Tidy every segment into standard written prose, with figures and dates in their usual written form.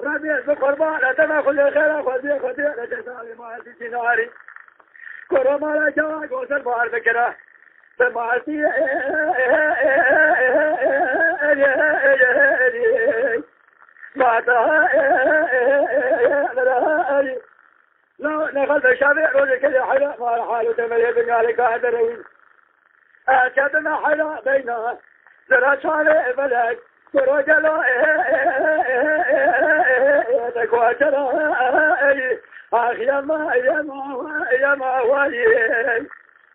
ربيع بقربان أتما كل خير خذي خذي لجسالي ما تجي ناري كرم على جاك وصل بار بكرة سمعتي ما تا لا نخل شابع روزك يا حلا ما حاله تملي بنالك هذا أكدنا حلا بينها زرع شابع بلد كرجلا تكواتنا أخي يا ما وعي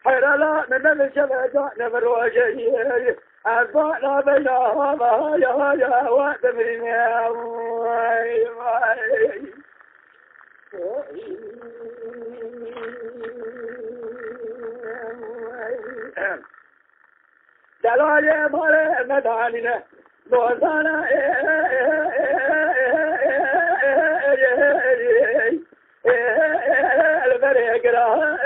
حرلا من الشبكة نبروجي أصبحنا بينها يا وادمين دلالي مال مداننا دوزانا البريقرا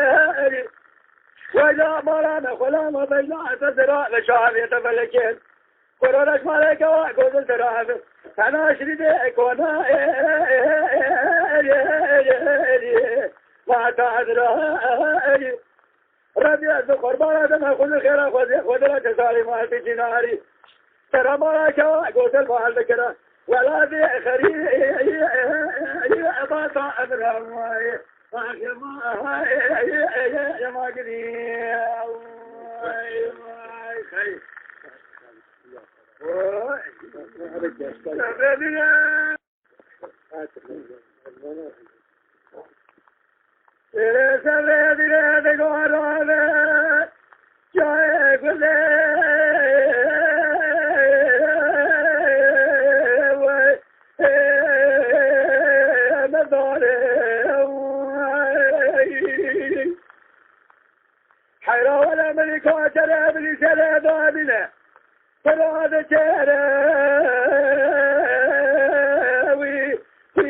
وجاء مولانا غلام بيضاء تزرع لشعب يتفلكين قرونك مالك وقود الزراعة أنا أشريدك وانا ما تعذرا ربيع بقربان أدم كل خير خذ جسالي ما تجي ناري ترى مالك وقود البحر ذكرا ولا ذي خريب أباطا أبرا يا ما قدير حيرا ولا ملك وجرى بلسان ضامنة فلا جراوي في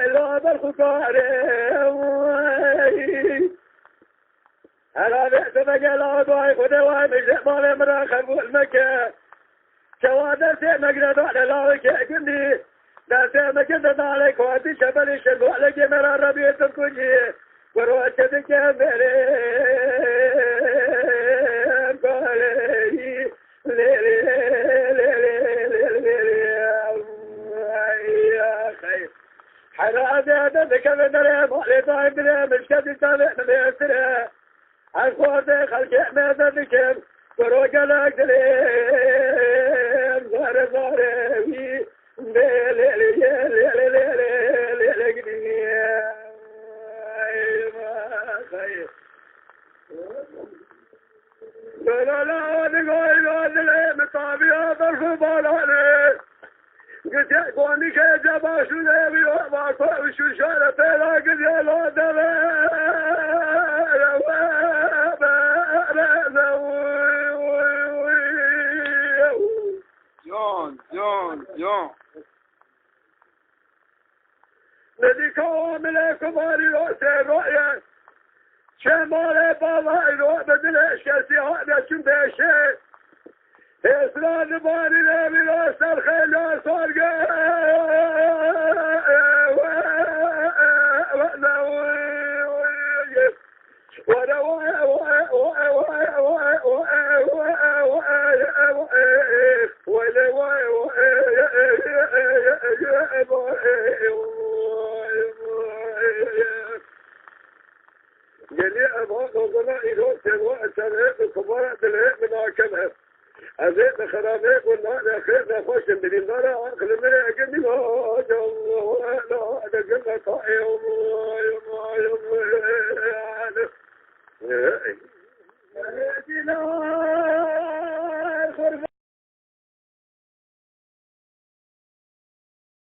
لعب الخطار أنا بئت مجال أضعي خدوة مجلق مال مراخب والمكة شوادة سيمك على لاوك كندي لا سيمك عليك وادي شبل الشرق على جمرة ربيع تنكجي وروتك يا مريم قالي يا خير حراد يدك بدر مالي طيب مش كذي تابع بيسر الخوض خلق مددك وروجلك دليم زار زاري لا لا نقول لا مطابيا ظرف بالاني قلت يا قواني كي جابا شو ذي وما شو شارة لا قد يا لا جون ندي كامل كباري رأس رؤية شمال بابا يروح بدلش كسيها شن بيشي إسرائيل باري نبي راس الخيل يا صارقة جلي أبغى قضنا إيرو سوا سنة كبار دلهم من أكمل أزيد خرابيك والله نخير نخش من النار عقل من أجنبي ما جل وعلا أدقنا طائع